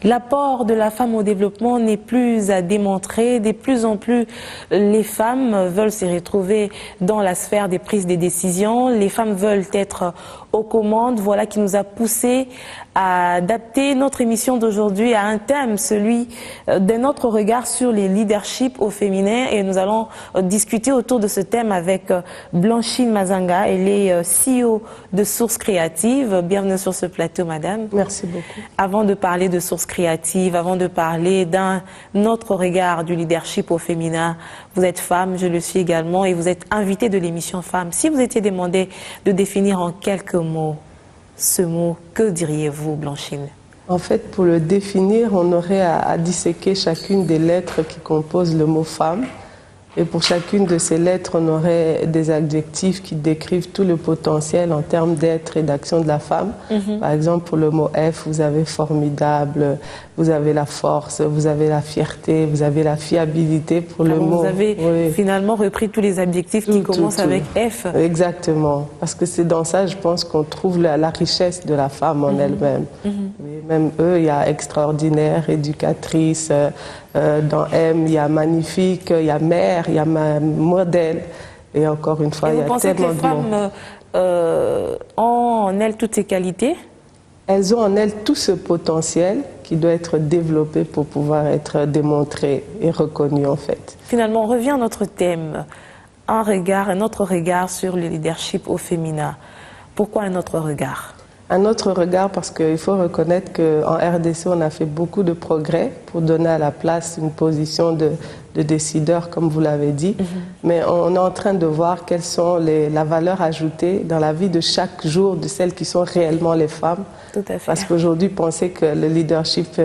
L'apport de la femme au développement n'est plus à démontrer. De plus en plus, les femmes veulent se retrouver dans la sphère des prises de décisions. Les femmes veulent être aux commandes. Voilà qui nous a poussé à adapter notre émission d'aujourd'hui à un thème, celui d'un autre regard sur les leaderships au féminin. Et nous allons discuter autour de ce thème avec Blanchine Mazanga. Elle est CEO de Source Créative. Bienvenue sur ce plateau, madame. Merci beaucoup. Avant de parler de Source Créative, avant de parler d'un autre regard du leadership au féminin, vous êtes femme, je le suis également, et vous êtes invitée de l'émission Femmes. Si vous étiez demandé de définir en quelques mots ce mot, que diriez-vous, Blanchine? En fait, pour le définir, on aurait à disséquer chacune des lettres qui composent le mot femme. Et pour chacune de ces lettres, on aurait des adjectifs qui décrivent tout le potentiel en termes d'être et d'action de la femme. Par exemple, pour le mot F, vous avez formidable, vous avez la force, vous avez la fierté, vous avez la fiabilité. Pour le mot, vous avez finalement repris tous les adjectifs qui commencent avec F. Exactement, parce que c'est dans ça, je pense, qu'on trouve la richesse de la femme en elle-même. Oui, même eux, il y a extraordinaire, éducatrice. Dans M, il y a magnifique, il y a mère, il y a modèle. Et encore une fois, il y a tellement de mots. Vous pensez que les femmes ont en elles toutes ces qualités? Elles ont en elles tout ce potentiel qui doit être développé pour pouvoir être démontré et reconnu, en fait. Finalement, on revient à notre thème, un autre regard sur le leadership au féminin. Pourquoi un autre regard? Un autre regard, parce qu'il faut reconnaître qu'en RDC, on a fait beaucoup de progrès pour donner à la place une position de décideur, comme vous l'avez dit. Mais on est en train de voir quelles sont la valeur ajoutée dans la vie de chaque jour de celles qui sont réellement les femmes. Tout à fait. Parce qu'aujourd'hui, penser que le leadership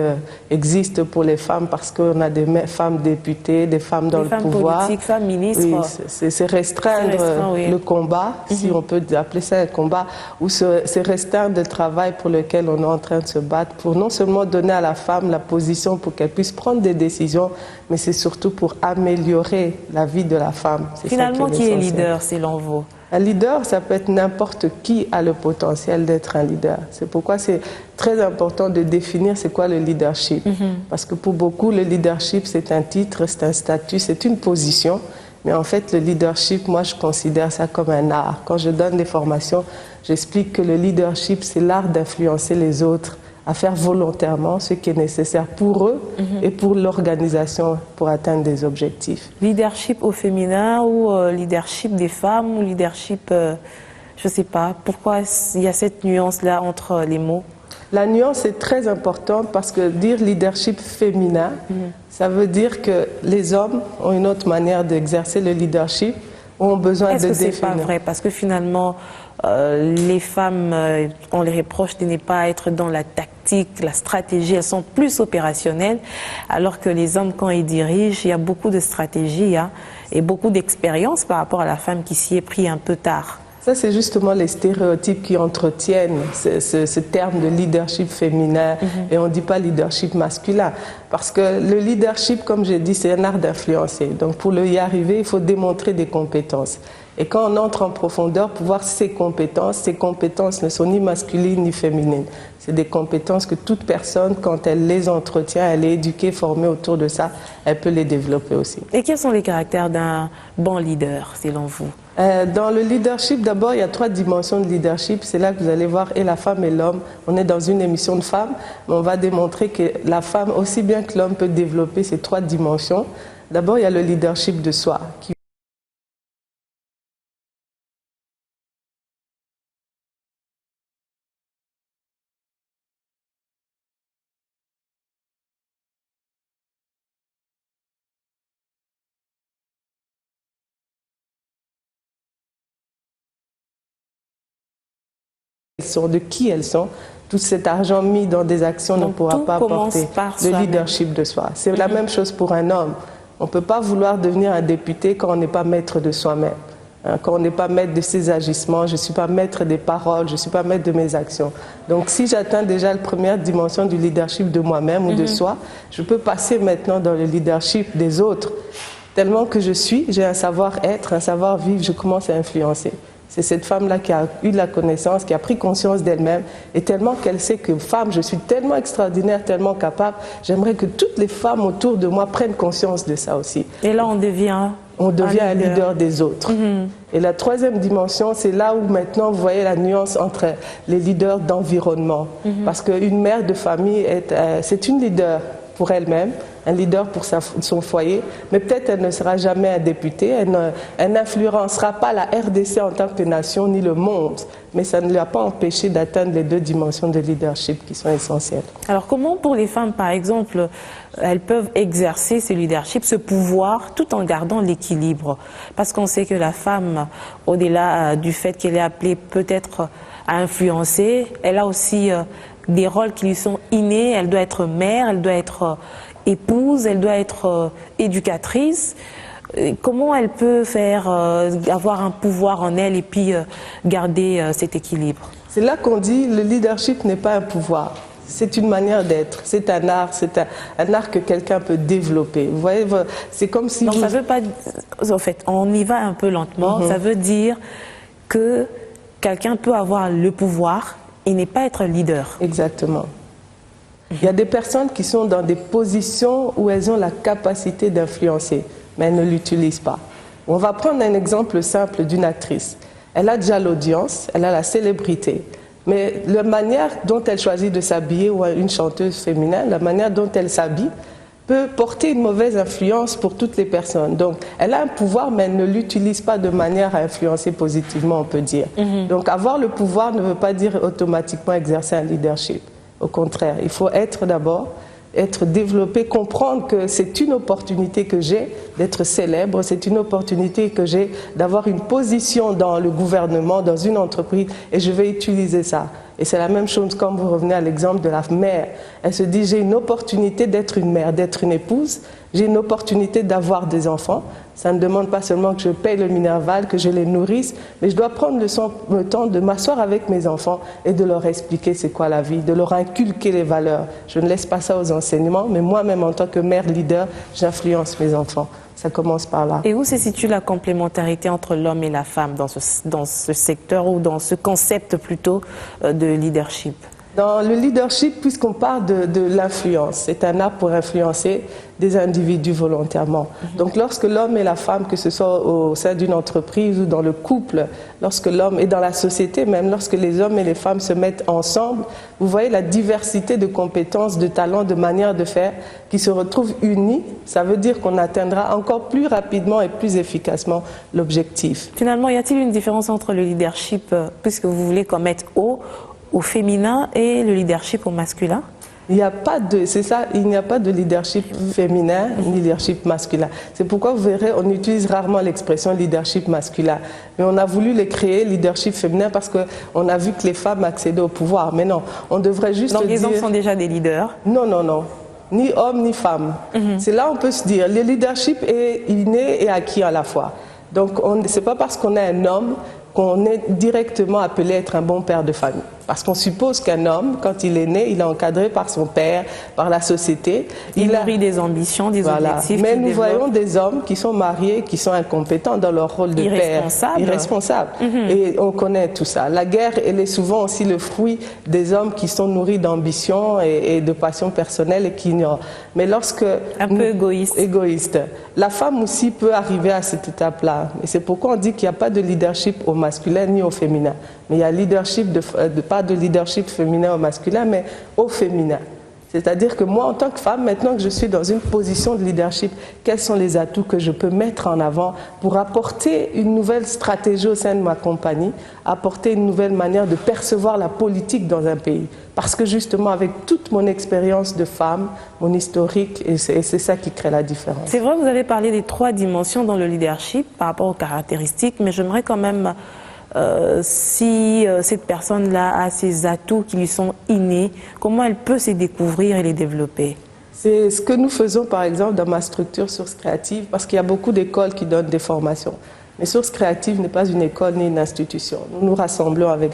existe pour les femmes parce qu'on a des femmes députées, des femmes dans le pouvoir. Des femmes politiques, femmes ministres. Oui, c'est restreindre le combat, si on peut appeler ça un combat, ou c'est restreindre le travail pour lequel on est en train de se battre, pour non seulement donner à la femme la position pour qu'elle puisse prendre des décisions, mais c'est surtout pour améliorer la vie de la femme. Finalement, qui est leader selon vous? Un leader, ça peut être n'importe qui a le potentiel d'être un leader. C'est pourquoi c'est très important de définir c'est quoi le leadership. Parce que pour beaucoup, le leadership, c'est un titre, c'est un statut, c'est une position. Mais en fait, le leadership, moi, je considère ça comme un art. Quand je donne des formations, j'explique que le leadership, c'est l'art d'influencer les autres à faire volontairement ce qui est nécessaire pour eux et pour l'organisation pour atteindre des objectifs. Leadership au féminin ou leadership des femmes ou leadership, je ne sais pas, pourquoi il y a cette nuance-là entre les mots? La nuance est très importante parce que dire leadership féminin, ça veut dire que les hommes ont une autre manière d'exercer le leadership, ont besoin de définir. Est-ce que c'est pas vrai? Parce que finalement, les femmes, on les reproche de ne pas être dans la tactique, la stratégie, elles sont plus opérationnelles, alors que les hommes, quand ils dirigent, il y a beaucoup de stratégie et beaucoup d'expérience par rapport à la femme qui s'y est pris un peu tard. Ça, c'est justement les stéréotypes qui entretiennent ce terme de leadership féminin et on ne dit pas leadership masculin. Parce que le leadership, comme j'ai dit, c'est un art d'influencer. Donc pour y arriver, il faut démontrer des compétences. Et quand on entre en profondeur pour voir ces compétences ne sont ni masculines ni féminines. C'est des compétences que toute personne, quand elle les entretient, elle est éduquée, formée autour de ça, elle peut les développer aussi. Et quels sont les caractères d'un bon leader, selon vous? Dans le leadership, d'abord, il y a 3 dimensions de leadership. C'est là que vous allez voir et la femme et l'homme. On est dans une émission de femmes, mais on va démontrer que la femme, aussi bien que l'homme, peut développer ces 3 dimensions. D'abord, il y a le leadership de soi, qui sont, de qui elles sont. Tout cet argent mis dans des actions ne pourra pas apporter le leadership de soi. C'est la même chose pour un homme. On ne peut pas vouloir devenir un député quand on n'est pas maître de soi-même. Quand on n'est pas maître de ses agissements, je ne suis pas maître des paroles, je ne suis pas maître de mes actions. Donc si j'atteins déjà la première dimension du leadership de moi-même ou de soi, je peux passer maintenant dans le leadership des autres. Tellement que j'ai un savoir-être, un savoir-vivre, je commence à influencer. C'est cette femme-là qui a eu de la connaissance, qui a pris conscience d'elle-même, et tellement qu'elle sait que femme, je suis tellement extraordinaire, tellement capable, j'aimerais que toutes les femmes autour de moi prennent conscience de ça aussi. Et là, on devient un leader des autres. Et la troisième dimension, c'est là où maintenant vous voyez la nuance entre les leaders d'environnement. Parce qu'une mère de famille, c'est une leader pour elle-même, un leader pour son foyer, mais peut-être elle ne sera jamais un député, elle n'influencera pas la RDC en tant que nation ni le monde, mais ça ne lui a pas empêché d'atteindre les deux dimensions de leadership qui sont essentielles. Alors comment pour les femmes, par exemple, elles peuvent exercer ce leadership, ce pouvoir, tout en gardant l'équilibre? Parce qu'on sait que la femme, au-delà du fait qu'elle est appelée peut-être à influencer, elle a aussi des rôles qui lui sont innés. Elle doit être mère, elle doit être épouse, elle doit être éducatrice. Comment elle peut faire avoir un pouvoir en elle et puis garder cet équilibre? C'est là qu'on dit le leadership n'est pas un pouvoir. C'est une manière d'être, c'est un art, un art que quelqu'un peut développer. Vous voyez, c'est comme si... Donc ça veut pas... En fait, on y va un peu lentement. Ça veut dire que quelqu'un peut avoir le pouvoir et n'est pas être leader. Exactement. Il y a des personnes qui sont dans des positions où elles ont la capacité d'influencer, mais elles ne l'utilisent pas. On va prendre un exemple simple d'une actrice. Elle a déjà l'audience, elle a la célébrité, mais la manière dont elle choisit de s'habiller, ou une chanteuse féminine, la manière dont elle s'habille, peut porter une mauvaise influence pour toutes les personnes. Donc, elle a un pouvoir, mais elle ne l'utilise pas de manière à influencer positivement, on peut dire. Donc, avoir le pouvoir ne veut pas dire automatiquement exercer un leadership. Au contraire, il faut être d'abord, être développé, comprendre que c'est une opportunité que j'ai d'être célèbre, c'est une opportunité que j'ai d'avoir une position dans le gouvernement, dans une entreprise, et je vais utiliser ça. Et c'est la même chose quand vous revenez à l'exemple de la mère. Elle se dit, j'ai une opportunité d'être une mère, d'être une épouse, j'ai une opportunité d'avoir des enfants. Ça ne demande pas seulement que je paye le Minerval, que je les nourrisse, mais je dois prendre le temps de m'asseoir avec mes enfants et de leur expliquer c'est quoi la vie, de leur inculquer les valeurs. Je ne laisse pas ça aux enseignements, mais moi-même en tant que mère leader, j'influence mes enfants. Ça commence par là. Et où se situe la complémentarité entre l'homme et la femme dans ce secteur ou dans ce concept plutôt de leadership? Dans le leadership, puisqu'on parle de l'influence, c'est un art pour influencer des individus volontairement. Donc lorsque l'homme et la femme, que ce soit au sein d'une entreprise ou dans le couple, lorsque l'homme est dans la société, même lorsque les hommes et les femmes se mettent ensemble, vous voyez la diversité de compétences, de talents, de manières de faire qui se retrouvent unis. Ça veut dire qu'on atteindra encore plus rapidement et plus efficacement l'objectif. Finalement, y a-t-il une différence entre le leadership, puisque vous voulez qu'on mette au féminin et le leadership au masculin? Il n'y a pas de, c'est ça, il n'y a pas de leadership féminin ni leadership masculin. C'est pourquoi vous verrez, on utilise rarement l'expression leadership masculin. Mais on a voulu les créer, leadership féminin, parce qu'on a vu que les femmes accédaient au pouvoir. Mais non, on devrait juste Donc dire... les hommes sont déjà des leaders? Non, non, non. Ni homme ni femme. C'est là on peut se dire, le leadership est inné et acquis à la fois. Donc ce n'est pas parce qu'on est un homme qu'on est directement appelé à être un bon père de famille. Parce qu'on suppose qu'un homme, quand il est né, il est encadré par son père, par la société. Il nourrit des ambitions, des objectifs. Mais nous voyons des hommes qui sont mariés, qui sont incompétents dans leur rôle de père. Irresponsables. Et on connaît tout ça. La guerre, elle est souvent aussi le fruit des hommes qui sont nourris d'ambition et de passion personnelle et qui ignorent. Mais lorsque... Un peu égoïste. Égoïste. La femme aussi peut arriver à cette étape-là. Et c'est pourquoi on dit qu'il n'y a pas de leadership au masculin ni au féminin. Mais il y a leadership pas de leadership féminin au masculin, mais au féminin. C'est-à-dire que moi, en tant que femme, maintenant que je suis dans une position de leadership, quels sont les atouts que je peux mettre en avant pour apporter une nouvelle stratégie au sein de ma compagnie, apporter une nouvelle manière de percevoir la politique dans un pays. Parce que justement, avec toute mon expérience de femme, mon historique, et c'est ça qui crée la différence. C'est vrai, vous avez parlé des 3 dimensions dans le leadership par rapport aux caractéristiques, mais j'aimerais quand même... si cette personne-là a ses atouts qui lui sont innés, comment elle peut se découvrir et les développer? C'est ce que nous faisons par exemple dans ma structure Source Créative, parce qu'il y a beaucoup d'écoles qui donnent des formations. Mais Source Créative n'est pas une école ni une institution. Nous nous rassemblons avec,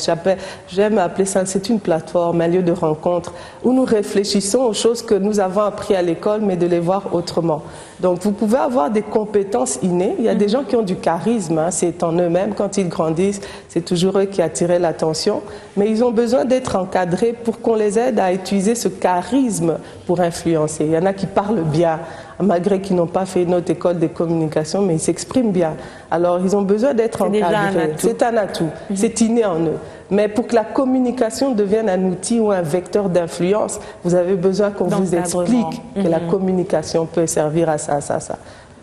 j'aime appeler ça, c'est une plateforme, un lieu de rencontre où nous réfléchissons aux choses que nous avons appris à l'école, mais de les voir autrement. Donc vous pouvez avoir des compétences innées. Il y a des gens qui ont du charisme, hein, c'est en eux-mêmes. Quand ils grandissent, c'est toujours eux qui attirent l'attention. Mais ils ont besoin d'être encadrés pour qu'on les aide à utiliser ce charisme pour influencer. Il y en a qui parlent bien, malgré qu'ils n'ont pas fait une autre école de communication, mais ils s'expriment bien. Alors, ils ont besoin d'être encadrés. C'est un atout. C'est inné en eux. Mais pour que la communication devienne un outil ou un vecteur d'influence, vous avez besoin qu'on vous explique que la communication peut servir à ça, ça, ça.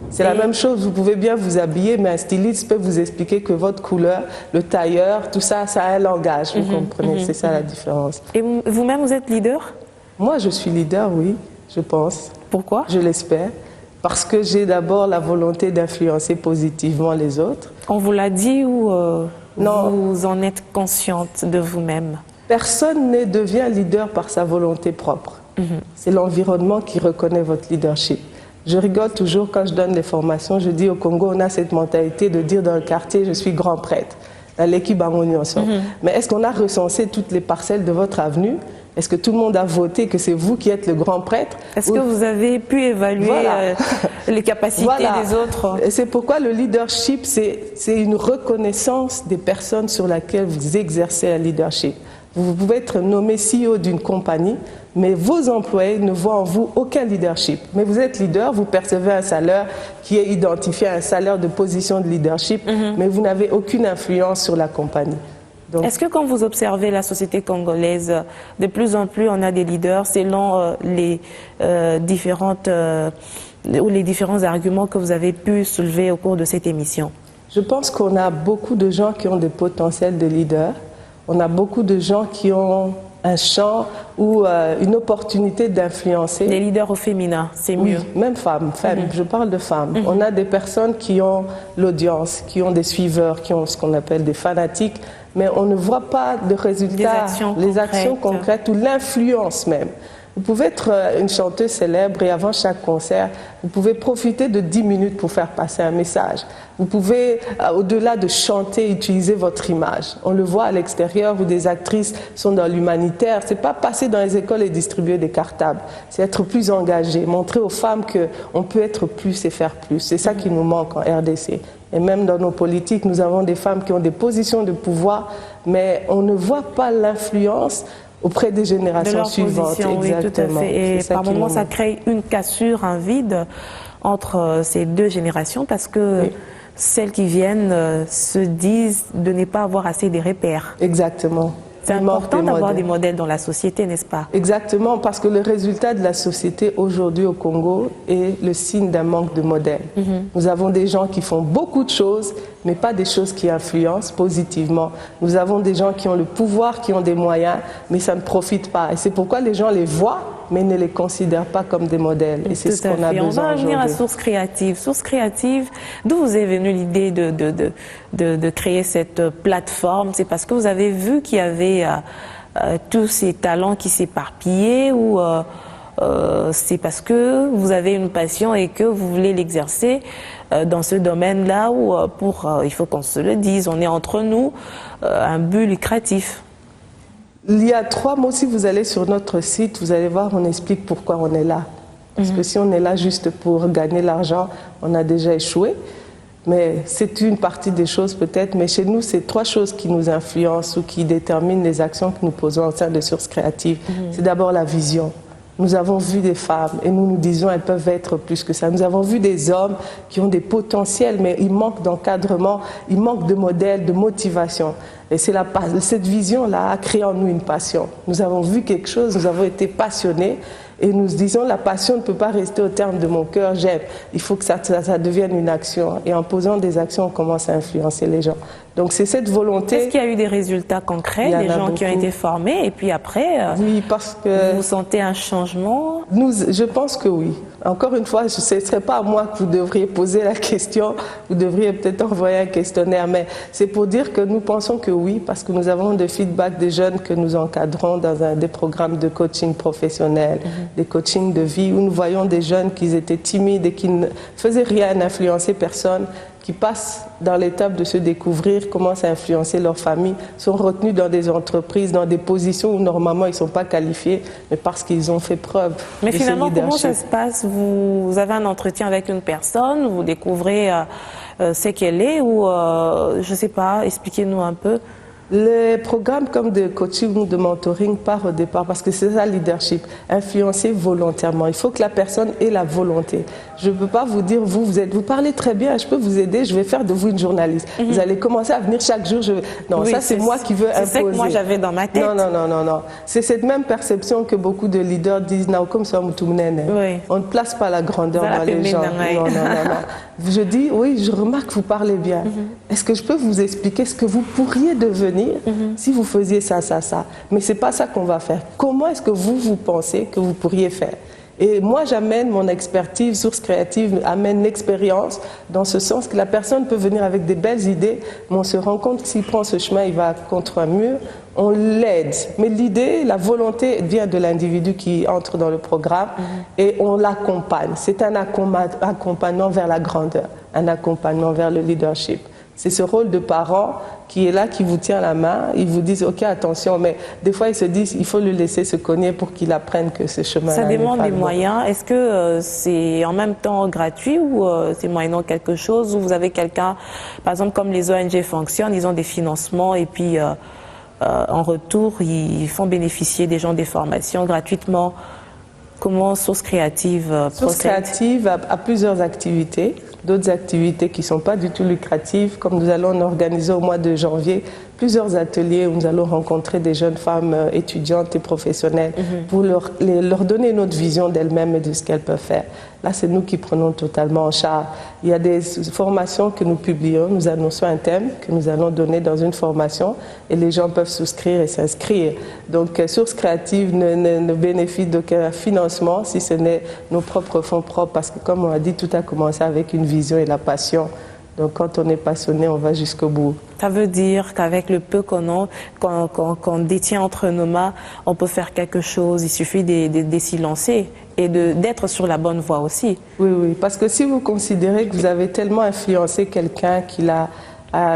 C'est la même chose, vous pouvez bien vous habiller, mais un styliste peut vous expliquer que votre couleur, le tailleur, tout ça, ça a un langage, vous comprenez, c'est ça la différence. Et vous-même, vous êtes leader? Moi, je suis leader, oui, je pense. Pourquoi? Je l'espère. Parce que j'ai d'abord la volonté d'influencer positivement les autres. On vous l'a dit ou non. Vous en êtes consciente de vous-même? Personne ne devient leader par sa volonté propre. C'est l'environnement qui reconnaît votre leadership. Je rigole toujours quand je donne les formations, je dis au Congo, on a cette mentalité de dire dans le quartier, je suis grand prêtre, dans l'équipe Bangonianson. Mais est-ce qu'on a recensé toutes les parcelles de votre avenue? Est-ce que tout le monde a voté que c'est vous qui êtes le grand prêtre? Est-ce que vous avez pu évaluer les capacités des autres? Et c'est pourquoi le leadership, c'est une reconnaissance des personnes sur lesquelles vous exercez un leadership. Vous pouvez être nommé CEO d'une compagnie, mais vos employés ne voient en vous aucun leadership. Mais vous êtes leader, vous percevez un salaire qui est identifié à un salaire de position de leadership, mais vous n'avez aucune influence sur la compagnie. Est-ce que quand vous observez la société congolaise, de plus en plus on a des leaders selon les différents arguments que vous avez pu soulever au cours de cette émission? Je pense qu'on a beaucoup de gens qui ont des potentiels de leaders. On a beaucoup de gens qui ont un champ ou une opportunité d'influencer. Les leaders au féminin, c'est mieux. Oui, même femmes, je parle de femmes. On a des personnes qui ont l'audience, qui ont des suiveurs, qui ont ce qu'on appelle des fanatiques, mais on ne voit pas de résultats, les actions concrètes ou l'influence même. Vous pouvez être une chanteuse célèbre et avant chaque concert, vous pouvez profiter de 10 minutes pour faire passer un message. Vous pouvez, au-delà de chanter, utiliser votre image. On le voit à l'extérieur où des actrices sont dans l'humanitaire. C'est pas passer dans les écoles et distribuer des cartables. C'est être plus engagé, montrer aux femmes qu'on peut être plus et faire plus. C'est ça qui nous manque en RDC. Et même dans nos politiques, nous avons des femmes qui ont des positions de pouvoir, mais on ne voit pas l'influence auprès des générations suivantes. Oui, tout à fait. Et par moments, ça crée une cassure, un vide entre ces deux générations parce que celles qui viennent se disent de ne pas avoir assez de repères. Exactement. C'est important d'avoir des modèles dans la société, n'est-ce pas? Exactement, parce que le résultat de la société aujourd'hui au Congo est le signe d'un manque de modèles. Nous avons des gens qui font beaucoup de choses, mais pas des choses qui influencent positivement. Nous avons des gens qui ont le pouvoir, qui ont des moyens, mais ça ne profite pas. Et c'est pourquoi les gens les voient, mais ne les considèrent pas comme des modèles. Et c'est ce qu'on a besoin aujourd'hui. On va revenir à Source Créative. Source Créative, d'où vous est venue l'idée de créer cette plateforme? C'est parce que vous avez vu qu'il y avait tous ces talents qui s'éparpillaient ou c'est parce que vous avez une passion et que vous voulez l'exercer dans ce domaine-là où, il faut qu'on se le dise, on est entre nous, un but lucratif? Il y a 3 mots, si vous allez sur notre site, vous allez voir, on explique pourquoi on est là. Parce que si on est là juste pour gagner l'argent, on a déjà échoué. Mais c'est une partie des choses peut-être, mais chez nous, c'est 3 choses qui nous influencent ou qui déterminent les actions que nous posons au sein de Source Créative. C'est d'abord la vision. Nous avons vu des femmes et nous nous disons elles peuvent être plus que ça. Nous avons vu des hommes qui ont des potentiels, mais il manque d'encadrement, il manque de modèles, de motivation. Et c'est cette vision-là a créé en nous une passion. Nous avons vu quelque chose, nous avons été passionnés et nous disons la passion ne peut pas rester au terme de mon cœur, j'aime. Il faut que ça devienne une action. Et en posant des actions, on commence à influencer les gens. Donc c'est cette volonté. Est-ce qu'il y a eu des résultats concrets, des gens qui ont été formés et puis après, oui, parce que vous sentez un changement? Je pense que oui. Encore une fois, ce ne serait pas à moi que vous devriez poser la question, vous devriez peut-être envoyer un questionnaire, mais c'est pour dire que nous pensons que oui, parce que nous avons des feedbacks des jeunes que nous encadrons dans des programmes de coaching professionnel, des coachings de vie, où nous voyons des jeunes qui étaient timides et qui ne faisaient rien, n'influençaient personne, qui passent dans l'étape de se découvrir, commencent à influencer leur famille, sont retenus dans des entreprises, dans des positions où normalement ils ne sont pas qualifiés, mais parce qu'ils ont fait preuve Mais de finalement, ce leadership. comment ça se passe? Vous avez un entretien avec une personne, vous découvrez ce qu'elle est, ou je ne sais pas, expliquez-nous un peu. Les programmes comme de coaching ou de mentoring partent au départ parce que c'est ça le leadership, influencer volontairement. Il faut que la personne ait la volonté. Je ne peux pas vous dire, vous parlez très bien, je peux vous aider, je vais faire de vous une journaliste. Vous allez commencer à venir chaque jour. Non, oui, ça c'est moi qui veux imposer. C'est ça que moi j'avais dans ma tête. Non. C'est cette même perception que beaucoup de leaders disent, oui. On ne place pas la grandeur dans les gens. Non. Je dis, oui, je remarque que vous parlez bien. Est-ce que je peux vous expliquer ce que vous pourriez devenir si vous faisiez ça. Mais ce n'est pas ça qu'on va faire. Comment est-ce que vous pensez que vous pourriez faire? Et moi, j'amène mon expertise, source créative, amène l'expérience dans ce sens que la personne peut venir avec des belles idées, mais on se rend compte que s'il prend ce chemin, il va contre un mur, on l'aide. Mais l'idée, la volonté vient de l'individu qui entre dans le programme et on l'accompagne. C'est un accompagnement vers la grandeur, un accompagnement vers le leadership. C'est ce rôle de parent qui est là, qui vous tient la main. Ils vous disent, OK, attention, mais des fois, ils se disent, il faut le laisser se cogner pour qu'il apprenne que ce chemin-là. Ça demande des moyens. Est-ce que c'est en même temps gratuit ou c'est moyennant quelque chose? Ou vous avez quelqu'un, par exemple, comme les ONG fonctionnent, ils ont des financements et puis en retour, ils font bénéficier des gens des formations gratuitement. Comment Source Créative procède? Source Créative a plusieurs activités. D'autres activités qui ne sont pas du tout lucratives, comme nous allons organiser au mois de janvier plusieurs ateliers où nous allons rencontrer des jeunes femmes étudiantes et professionnelles pour leur donner notre vision d'elles-mêmes et de ce qu'elles peuvent faire. Là, c'est nous qui prenons totalement en charge. Il y a des formations que nous publions, nous annonçons un thème que nous allons donner dans une formation et les gens peuvent souscrire et s'inscrire. Donc, Source Créative ne bénéficie d'aucun financement si ce n'est nos propres fonds propres parce que, comme on a dit, tout a commencé avec une vision et la passion. Donc, quand on est passionné, on va jusqu'au bout. Ça veut dire qu'avec le peu qu'on détient entre nos mains, on peut faire quelque chose. Il suffit de s'y lancer et d'être sur la bonne voie aussi. Oui, parce que si vous considérez que vous avez tellement influencé quelqu'un qu'il a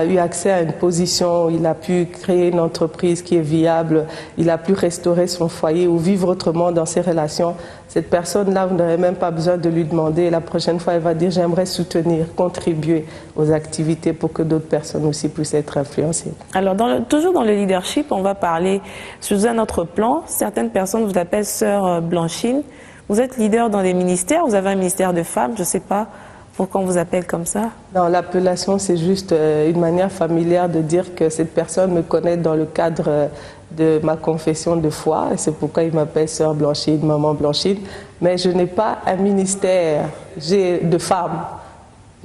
eu accès à une position, il a pu créer une entreprise qui est viable, il a pu restaurer son foyer ou vivre autrement dans ses relations, cette personne-là, vous n'aurez même pas besoin de lui demander. Et la prochaine fois, elle va dire, j'aimerais soutenir, contribuer aux activités pour que d'autres personnes aussi puissent être influencées. Alors, toujours dans le leadership, on va parler sous un autre plan. Certaines personnes vous appellent Sœur Blanchine. Vous êtes leader dans les ministères, vous avez un ministère de femmes, je ne sais pas. Pourquoi on vous appelle comme ça? Non, l'appellation, c'est juste une manière familière de dire que cette personne me connaît dans le cadre de ma confession de foi. Et c'est pourquoi il m'appelle Sœur Blanchine, Maman Blanchine. Mais je n'ai pas un ministère de femmes.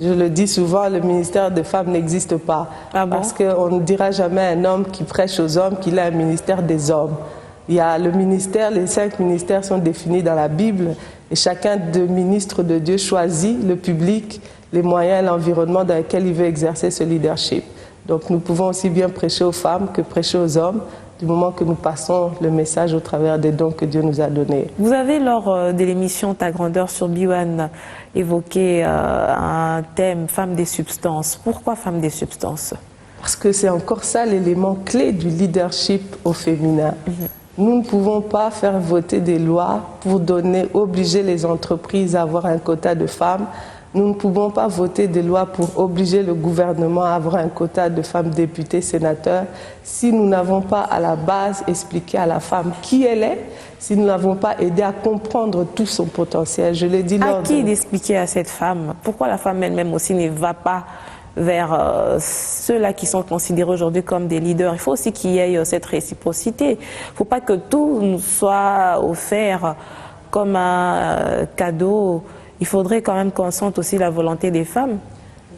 Je le dis souvent, le ministère de femmes n'existe pas. Ah bon? Parce qu'on ne dira jamais à un homme qui prêche aux hommes qu'il a un ministère des hommes. Il y a le ministère, les 5 ministères sont définis dans la Bible et chacun des ministres de Dieu choisit le public, les moyens et l'environnement dans lequel il veut exercer ce leadership. Donc nous pouvons aussi bien prêcher aux femmes que prêcher aux hommes du moment que nous passons le message au travers des dons que Dieu nous a donnés. Vous avez lors de l'émission Ta Grandeur sur B1 évoqué un thème Femmes des substances. Pourquoi Femmes des substances? Parce que c'est encore ça l'élément clé du leadership au féminin. Nous ne pouvons pas faire voter des lois pour obliger les entreprises à avoir un quota de femmes. Nous ne pouvons pas voter des lois pour obliger le gouvernement à avoir un quota de femmes députées, sénateurs, si nous n'avons pas à la base expliqué à la femme qui elle est, si nous n'avons pas aidé à comprendre tout son potentiel. Je l'ai dit lors À qui d'expliquer à cette femme? Pourquoi la femme elle-même aussi ne va pas vers ceux-là qui sont considérés aujourd'hui comme des leaders? Il faut aussi qu'il y ait cette réciprocité. Il ne faut pas que tout nous soit offert comme un cadeau. Il faudrait quand même qu'on sente aussi la volonté des femmes.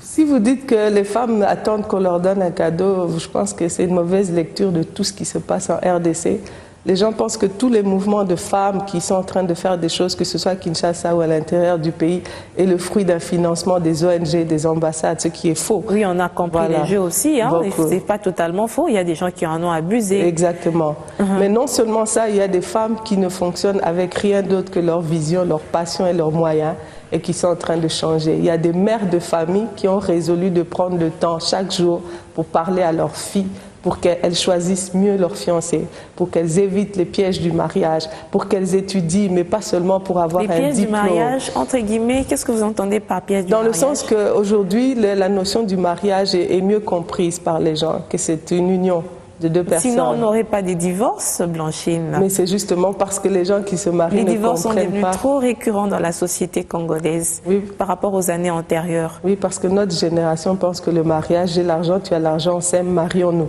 Si vous dites que les femmes attendent qu'on leur donne un cadeau, je pense que c'est une mauvaise lecture de tout ce qui se passe en RDC. Les gens pensent que tous les mouvements de femmes qui sont en train de faire des choses, que ce soit à Kinshasa ou à l'intérieur du pays, est le fruit d'un financement des ONG, des ambassades, ce qui est faux. Oui, on a compris les jeux aussi. Hein. Ce n'est pas totalement faux. Il y a des gens qui en ont abusé. Exactement. Mais non seulement ça, il y a des femmes qui ne fonctionnent avec rien d'autre que leur vision, leur passion et leurs moyens. et qui sont en train de changer. Il y a des mères de famille qui ont résolu de prendre le temps chaque jour pour parler à leurs filles, pour qu'elles choisissent mieux leur fiancé, pour qu'elles évitent les pièges du mariage, pour qu'elles étudient, mais pas seulement pour avoir un diplôme. Les pièges du mariage, entre guillemets, qu'est-ce que vous entendez par piège du mariage? Dans le sens qu'aujourd'hui, la notion du mariage est mieux comprise par les gens, que c'est une union de deux personnes. Sinon, on n'aurait pas des divorces, Blanchine. Mais c'est justement parce que les gens qui se marient ne comprennent pas. Les divorces sont devenus trop récurrents dans la société congolaise par rapport aux années antérieures. Oui, parce que notre génération pense que le mariage, j'ai l'argent, tu as l'argent, on s'aime, marions-nous.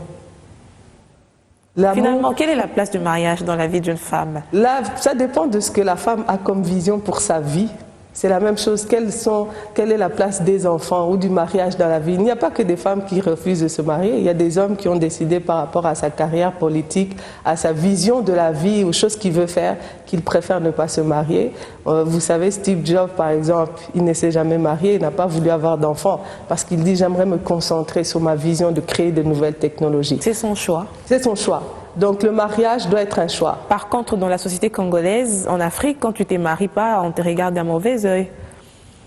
Finalement, quelle est la place du mariage dans la vie d'une femme? Là, ça dépend de ce que la femme a comme vision pour sa vie. C'est la même chose. Quelle est la place des enfants ou du mariage dans la vie? Il n'y a pas que des femmes qui refusent de se marier. Il y a des hommes qui ont décidé par rapport à sa carrière politique, à sa vision de la vie, aux choses qu'il veut faire, qu'il préfère ne pas se marier. Vous savez, Steve Jobs, par exemple, il ne s'est jamais marié, il n'a pas voulu avoir d'enfants parce qu'il dit « j'aimerais me concentrer sur ma vision de créer de nouvelles technologies ». C'est son choix. C'est son choix. Donc le mariage doit être un choix. Par contre, dans la société congolaise, en Afrique, quand tu ne te maries pas, on te regarde d'un mauvais œil.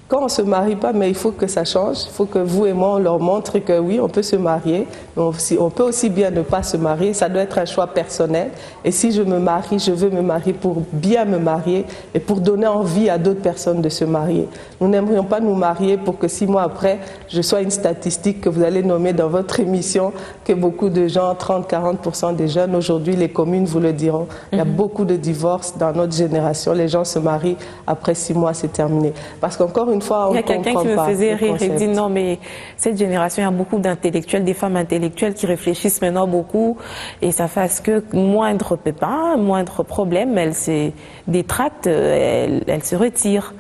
Quand on ne se marie pas, mais il faut que ça change. Il faut que vous et moi, on leur montre que oui, on peut se marier. Mais on peut aussi bien ne pas se marier. Ça doit être un choix personnel. Et si je me marie, je veux me marier pour bien me marier et pour donner envie à d'autres personnes de se marier. Nous n'aimerions pas nous marier pour que 6 mois après, je sois une statistique que vous allez nommer dans votre émission, que beaucoup de gens, 30-40% des jeunes, aujourd'hui, les communes vous le diront. Il y a beaucoup de divorces dans notre génération. Les gens se marient, après 6 mois, c'est terminé. Parce qu'encore une fois, il y a quelqu'un qui me faisait rire et dit non mais cette génération, il y a beaucoup d'intellectuels, des femmes intellectuelles qui réfléchissent maintenant beaucoup et ça fait à ce que moindre pépin, moindre problème, elles se détractent, elles se retirent.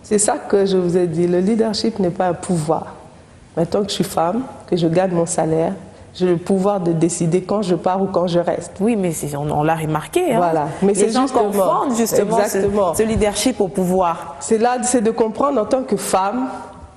C'est ça que je vous ai dit, le leadership n'est pas un pouvoir. Maintenant que je suis femme, que je gagne mon salaire, j'ai le pouvoir de décider quand je pars ou quand je reste. Oui, mais on l'a remarqué. Hein. Voilà. Mais les gens confondent justement ce leadership au pouvoir. C'est de comprendre en tant que femme,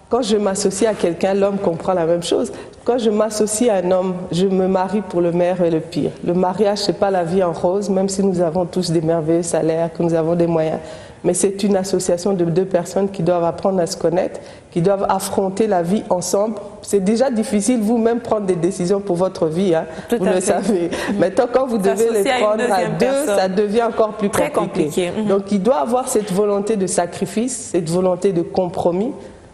quand je m'associe à quelqu'un, l'homme comprend la même chose. Quand je m'associe à un homme, je me marie pour le meilleur et le pire. Le mariage, ce n'est pas la vie en rose, même si nous avons tous des merveilleux salaires, que nous avons des moyens. Mais c'est une association de 2 personnes qui doivent apprendre à se connaître, qui doivent affronter la vie ensemble. C'est déjà difficile vous-même prendre des décisions pour votre vie, hein, vous le savez. Maintenant, quand vous devez les prendre à 2, ça devient encore plus compliqué. Donc, il doit avoir cette volonté de sacrifice, cette volonté de compromis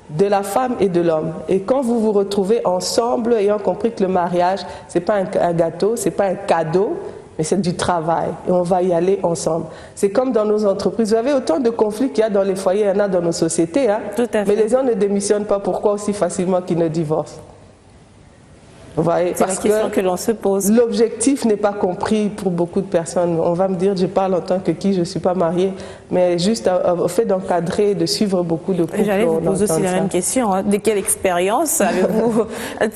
de la femme et de l'homme. Et quand vous vous retrouvez ensemble, ayant compris que le mariage, ce n'est pas un gâteau, ce n'est pas un cadeau, mais c'est du travail et on va y aller ensemble. C'est comme dans nos entreprises. Vous avez autant de conflits qu'il y a dans les foyers, il y en a dans nos sociétés. Hein? Tout à fait. Mais les gens ne démissionnent pas. Pourquoi aussi facilement qu'ils ne divorcent? Vous voyez, c'est la question que l'on se pose. L'objectif n'est pas compris pour beaucoup de personnes. On va me dire, je parle en tant que qui, je ne suis pas mariée, mais juste au fait d'encadrer, de suivre beaucoup de couples. J'allais vous poser aussi la même question. Hein. De quelle expérience avez-vous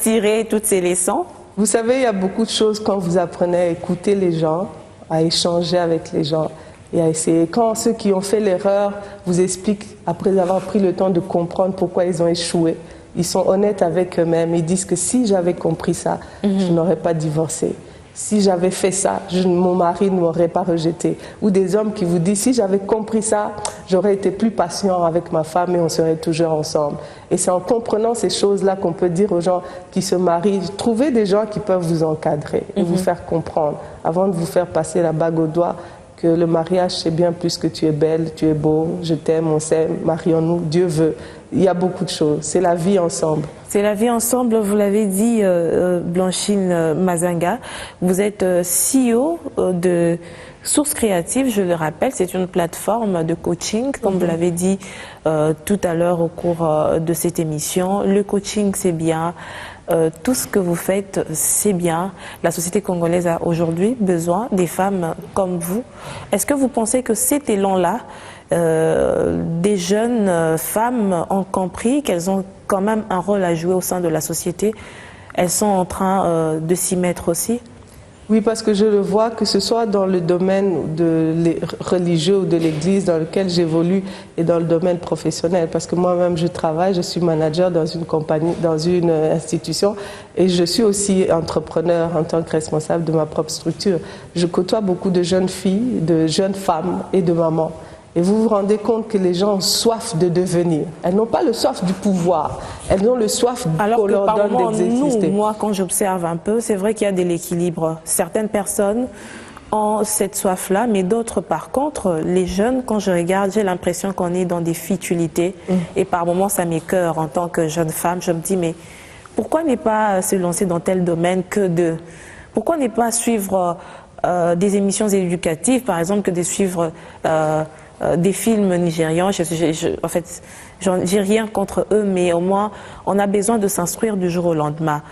tiré toutes ces leçons? Vous savez, il y a beaucoup de choses quand vous apprenez à écouter les gens, à échanger avec les gens et à essayer. Quand ceux qui ont fait l'erreur vous expliquent, après avoir pris le temps de comprendre pourquoi ils ont échoué, ils sont honnêtes avec eux-mêmes. Ils disent que si j'avais compris ça, je n'aurais pas divorcé. Si j'avais fait ça, mon mari ne m'aurait pas rejeté. Ou des hommes qui vous disent, si j'avais compris ça, j'aurais été plus patient avec ma femme et on serait toujours ensemble. Et c'est en comprenant ces choses-là qu'on peut dire aux gens qui se marient, trouvez des gens qui peuvent vous encadrer et vous faire comprendre, avant de vous faire passer la bague au doigt, que le mariage, c'est bien plus que tu es belle, tu es beau, je t'aime, on s'aime, marions-nous, Dieu veut. Il y a beaucoup de choses. C'est la vie ensemble. C'est la vie ensemble, vous l'avez dit, Blanchine Mazanga. Vous êtes CEO de Source Créative, je le rappelle, c'est une plateforme de coaching, comme vous l'avez dit tout à l'heure au cours de cette émission. Le coaching, c'est bien. Tout ce que vous faites, c'est bien. La société congolaise a aujourd'hui besoin des femmes comme vous. Est-ce que vous pensez que cet élan-là, des jeunes femmes ont compris qu'elles ont quand même un rôle à jouer au sein de la société? Elles sont en train de s'y mettre aussi? Oui, parce que je le vois, que ce soit dans le domaine religieux ou de l'Église dans lequel j'évolue et dans le domaine professionnel. Parce que moi-même, je travaille, je suis manager dans une compagnie, dans une institution et je suis aussi entrepreneur en tant que responsable de ma propre structure. Je côtoie beaucoup de jeunes filles, de jeunes femmes et de mamans. Et vous vous rendez compte que les gens ont soif de devenir. Elles n'ont pas le soif du pouvoir, elles ont le soif qu'on leur donne d'exister. Moi, quand j'observe un peu, c'est vrai qu'il y a de l'équilibre. Certaines personnes ont cette soif-là, mais d'autres, par contre, les jeunes, quand je regarde, j'ai l'impression qu'on est dans des futilités. Et par moments, ça m'écoeure en tant que jeune femme. Je me dis, mais pourquoi ne pas se lancer dans tel domaine que de... Pourquoi ne pas suivre des émissions éducatives, par exemple, que de suivre des films nigérians. En fait, j'ai rien contre eux, mais au moins, on a besoin de s'instruire du jour au lendemain.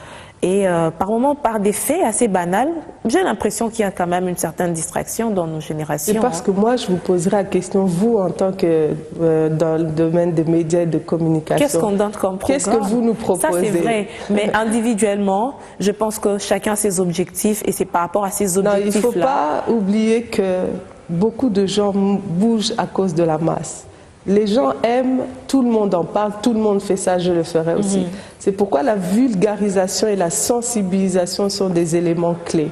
Et par moments, par des faits assez banals, j'ai l'impression qu'il y a quand même une certaine distraction dans nos générations. C'est parce que moi, je vous poserai la question, vous, en tant que dans le domaine des médias et de communication, qu'est-ce qu'on donne comme programme? Qu'est-ce que vous nous proposez? Ça, c'est vrai. Mais individuellement, je pense que chacun a ses objectifs et c'est par rapport à ces objectifs-là. Non, il ne faut pas oublier que beaucoup de gens bougent à cause de la masse. Les gens aiment, tout le monde en parle, tout le monde fait ça, je le ferai aussi. C'est pourquoi la vulgarisation et la sensibilisation sont des éléments clés.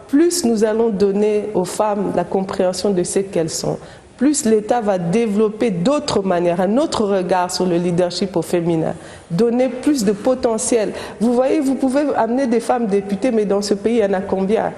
Plus nous allons donner aux femmes la compréhension de ce qu'elles sont, plus l'État va développer d'autres manières, un autre regard sur le leadership au féminin, donner plus de potentiel. Vous voyez, vous pouvez amener des femmes députées, mais dans ce pays, il y en a combien ?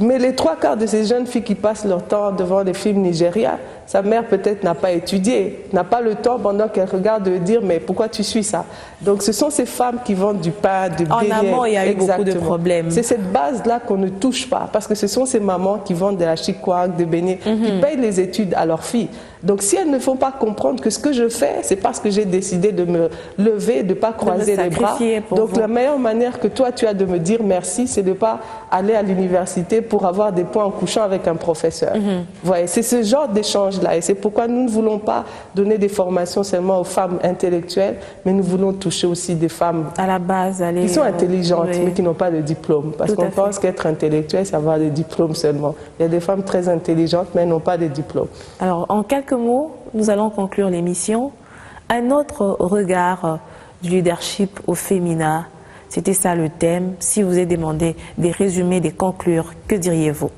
Mais les 3/4 de ces jeunes filles qui passent leur temps devant des films nigérians, sa mère peut-être n'a pas étudié, n'a pas le temps pendant qu'elle regarde de dire mais pourquoi tu suis ça? Donc ce sont ces femmes qui vendent du pain, du beignets. En amont, il y a eu beaucoup de problèmes. C'est cette base-là qu'on ne touche pas parce que ce sont ces mamans qui vendent de la chikwang, des beignets, qui payent les études à leurs filles. Donc si elles ne font pas comprendre que ce que je fais, c'est parce que j'ai décidé de me lever, de ne pas croiser les bras. Donc la meilleure manière que toi tu as de me dire merci, c'est de ne pas aller à l'université pour avoir des points en couchant avec un professeur. Vous voyez, c'est ce genre d'échange-là. Et c'est pourquoi nous ne voulons pas donner des formations seulement aux femmes intellectuelles, mais nous voulons toucher aussi des femmes à la base, qui sont intelligentes, mais qui n'ont pas de diplôme. Parce qu'on pense qu'être intellectuel, c'est avoir des diplômes seulement. Il y a des femmes très intelligentes, mais elles n'ont pas de diplôme. Alors, en quelques mots, nous allons conclure l'émission. Un autre regard du leadership au féminin, c'était ça le thème. Si vous êtes demandé des résumés, des conclure, que diriez-vous?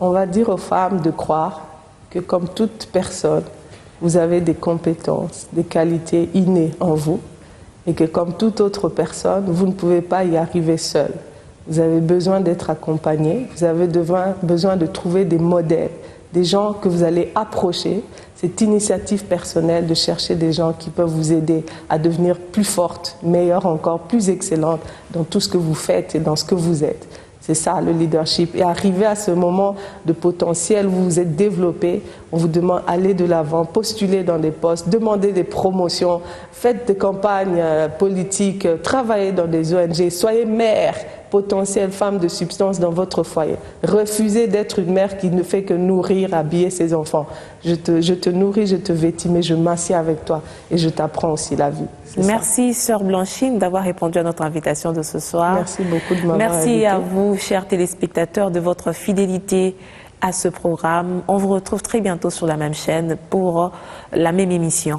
On va dire aux femmes de croire que comme toute personne, vous avez des compétences, des qualités innées en vous et que comme toute autre personne, vous ne pouvez pas y arriver seule. Vous avez besoin d'être accompagné, vous avez besoin de trouver des modèles, des gens que vous allez approcher. Cette initiative personnelle de chercher des gens qui peuvent vous aider à devenir plus forte, meilleure encore, plus excellente dans tout ce que vous faites et dans ce que vous êtes. C'est ça le leadership. Et arriver à ce moment de potentiel où vous vous êtes développé, on vous demande d'aller de l'avant, postuler dans des postes, demander des promotions, faites des campagnes politiques, travaillez dans des ONG, soyez mère potentielle, femme de substance dans votre foyer. Refusez d'être une mère qui ne fait que nourrir, habiller ses enfants. Je te nourris, je te vêtis, mais je m'assieds avec toi et je t'apprends aussi la vie. Merci, Sœur Blanchine, d'avoir répondu à notre invitation de ce soir. Merci beaucoup de m'avoir invité. Merci à vous, chers téléspectateurs, de votre fidélité à ce programme. On vous retrouve très bientôt sur la même chaîne pour la même émission.